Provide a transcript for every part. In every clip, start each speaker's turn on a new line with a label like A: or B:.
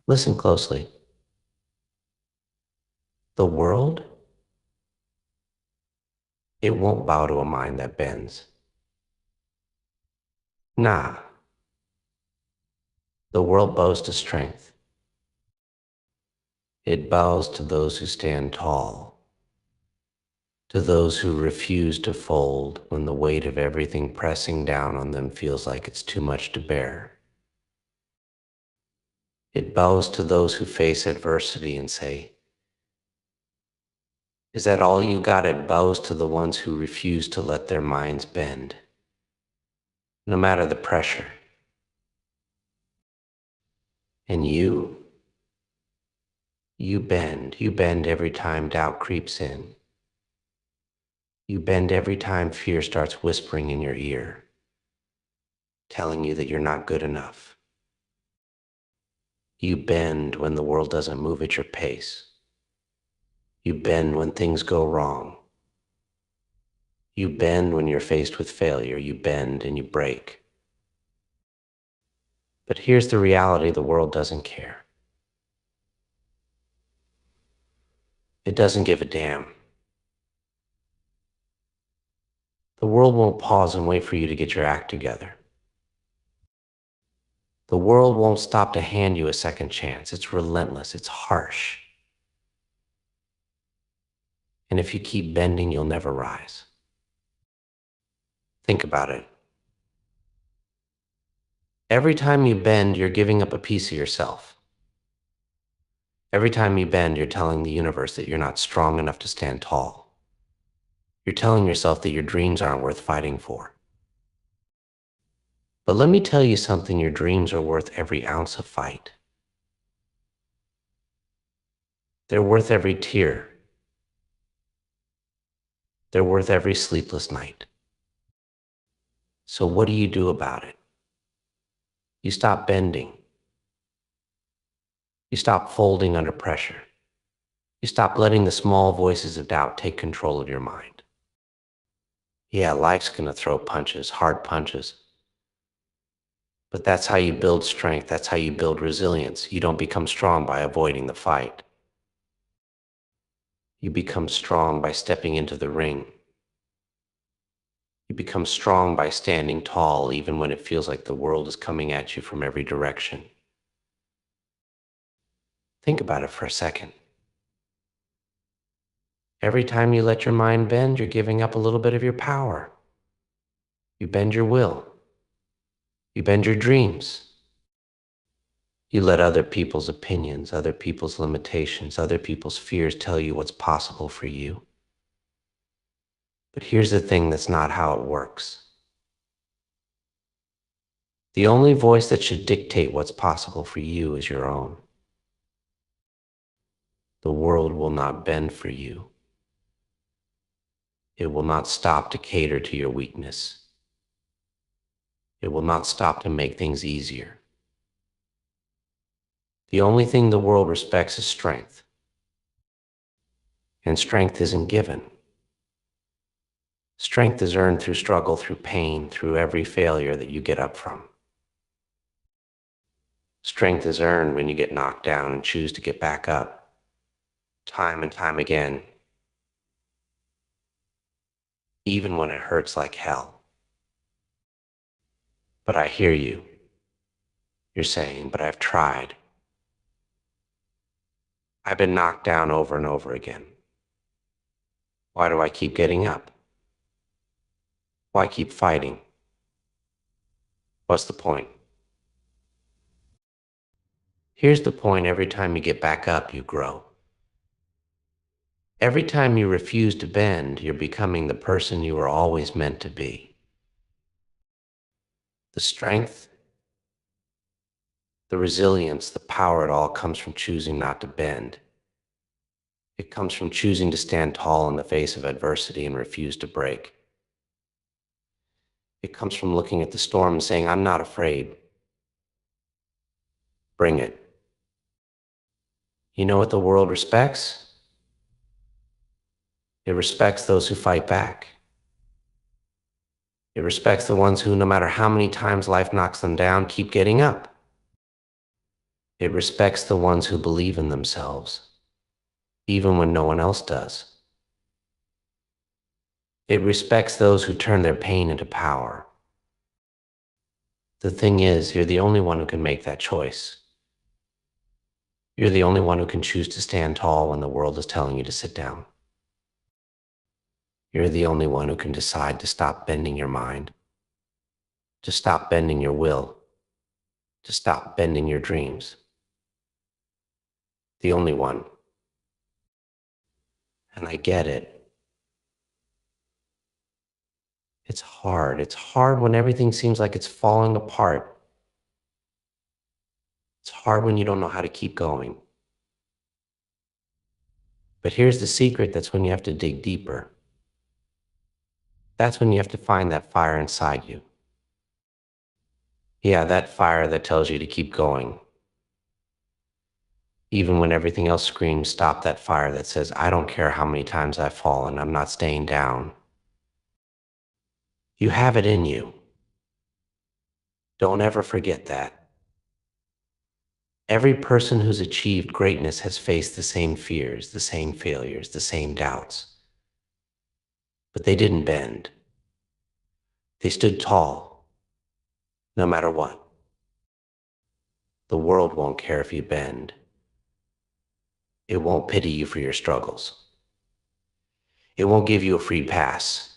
A: Listen closely. The world, it won't bow to a mind that bends. Nah, the world bows to strength. It bows to those who stand tall, to those who refuse to fold when the weight of everything pressing down on them feels like it's too much to bear. It bows to those who face adversity and say, "Is that all you got?" It bows to the ones who refuse to let their minds bend, no matter the pressure. And you bend every time doubt creeps in. You bend every time fear starts whispering in your ear, telling you that you're not good enough. You bend when the world doesn't move at your pace. You bend when things go wrong. You bend when you're faced with failure. You bend and you break. But here's the reality: the world doesn't care. It doesn't give a damn. The world won't pause and wait for you to get your act together. The world won't stop to hand you a second chance. It's relentless. It's harsh. And if you keep bending, you'll never rise. Think about it. Every time you bend, you're giving up a piece of yourself. Every time you bend, you're telling the universe that you're not strong enough to stand tall. You're telling yourself that your dreams aren't worth fighting for. But let me tell you something: your dreams are worth every ounce of fight. They're worth every tear. They're worth every sleepless night. So what do you do about it? You stop bending. You stop folding under pressure. You stop letting the small voices of doubt take control of your mind. Yeah, life's gonna throw punches, hard punches. But that's how you build strength. That's how you build resilience. You don't become strong by avoiding the fight. You become strong by stepping into the ring. You become strong by standing tall even when it feels like the world is coming at you from every direction. Think about it for a second. Every time you let your mind bend, you're giving up a little bit of your power. You bend your will. You bend your dreams. You let other people's opinions, other people's limitations, other people's fears tell you what's possible for you. But here's the thing: that's not how it works. The only voice that should dictate what's possible for you is your own. The world will not bend for you. It will not stop to cater to your weakness. It will not stop to make things easier. The only thing the world respects is strength. And strength isn't given. Strength is earned through struggle, through pain, through every failure that you get up from. Strength is earned when you get knocked down and choose to get back up, time and time again, even when it hurts like hell. But I hear you. You're saying, "But I've tried. I've been knocked down over and over again. Why do I keep getting up? Why keep fighting? What's the point?" Here's the point: every time you get back up, you grow. Every time you refuse to bend, you're becoming the person you were always meant to be. The strength, the resilience, the power, it all comes from choosing not to bend. It comes from choosing to stand tall in the face of adversity and refuse to break. It comes from looking at the storm and saying, "I'm not afraid. Bring it." You know what the world respects? It respects those who fight back. It respects the ones who, no matter how many times life knocks them down, keep getting up. It respects the ones who believe in themselves, even when no one else does. It respects those who turn their pain into power. The thing is, you're the only one who can make that choice. You're the only one who can choose to stand tall when the world is telling you to sit down. You're the only one who can decide to stop bending your mind, to stop bending your will, to stop bending your dreams. The only one. And I get it. It's hard. It's hard when everything seems like it's falling apart. It's hard when you don't know how to keep going. But here's the secret, that's when you have to dig deeper. That's when you have to find that fire inside you. Yeah, that fire that tells you to keep going. Even when everything else screams, stop. That fire that says, I don't care how many times I've fallen, I'm not staying down. You have it in you. Don't ever forget that. Every person who's achieved greatness has faced the same fears, the same failures, the same doubts. But they didn't bend. They stood tall, no matter what. The world won't care if you bend. It won't pity you for your struggles. It won't give you a free pass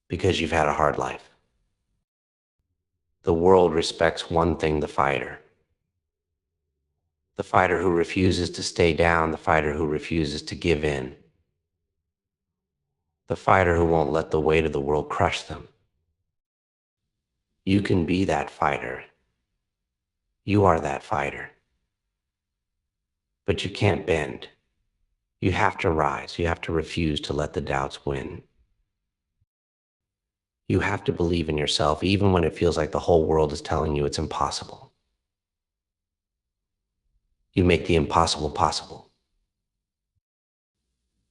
A: because you've had a hard life. The world respects one thing: the fighter. The fighter who refuses to stay down, the fighter who refuses to give in. The fighter who won't let the weight of the world crush them. You can be that fighter. You are that fighter. But you can't bend. You have to rise. You have to refuse to let the doubts win. You have to believe in yourself, even when it feels like the whole world is telling you it's impossible. You make the impossible possible.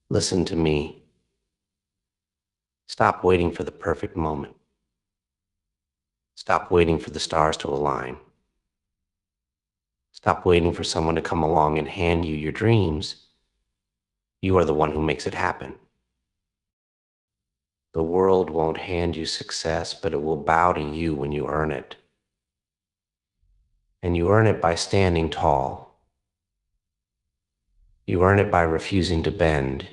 A: Listen to me. Stop waiting for the perfect moment. Stop waiting for the stars to align. Stop waiting for someone to come along and hand you your dreams. You are the one who makes it happen. The world won't hand you success, but it will bow to you when you earn it. And you earn it by standing tall. You earn it by refusing to bend.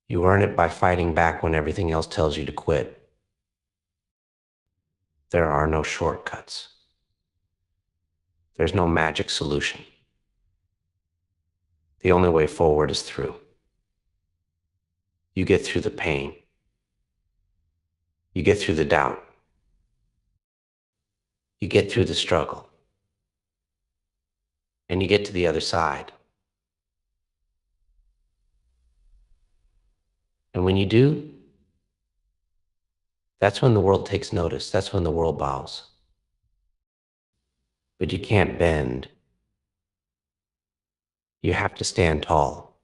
A: You earn it by fighting back when everything else tells you to quit. There are no shortcuts. There's no magic solution. The only way forward is through. You get through the pain. You get through the doubt. You get through the struggle. And you get to the other side. And when you do, that's when the world takes notice. That's when the world bows. But you can't bend. You have to stand tall.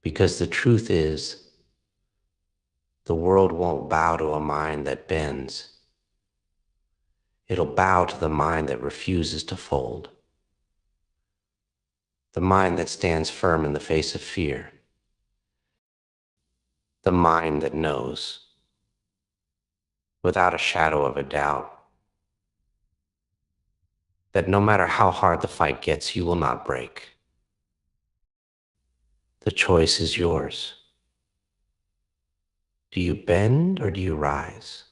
A: Because the truth is, the world won't bow to a mind that bends. It'll bow to the mind that refuses to fold. The mind that stands firm in the face of fear. The mind that knows, without a shadow of a doubt, that no matter how hard the fight gets, you will not break. The choice is yours. Do you bend or do you rise?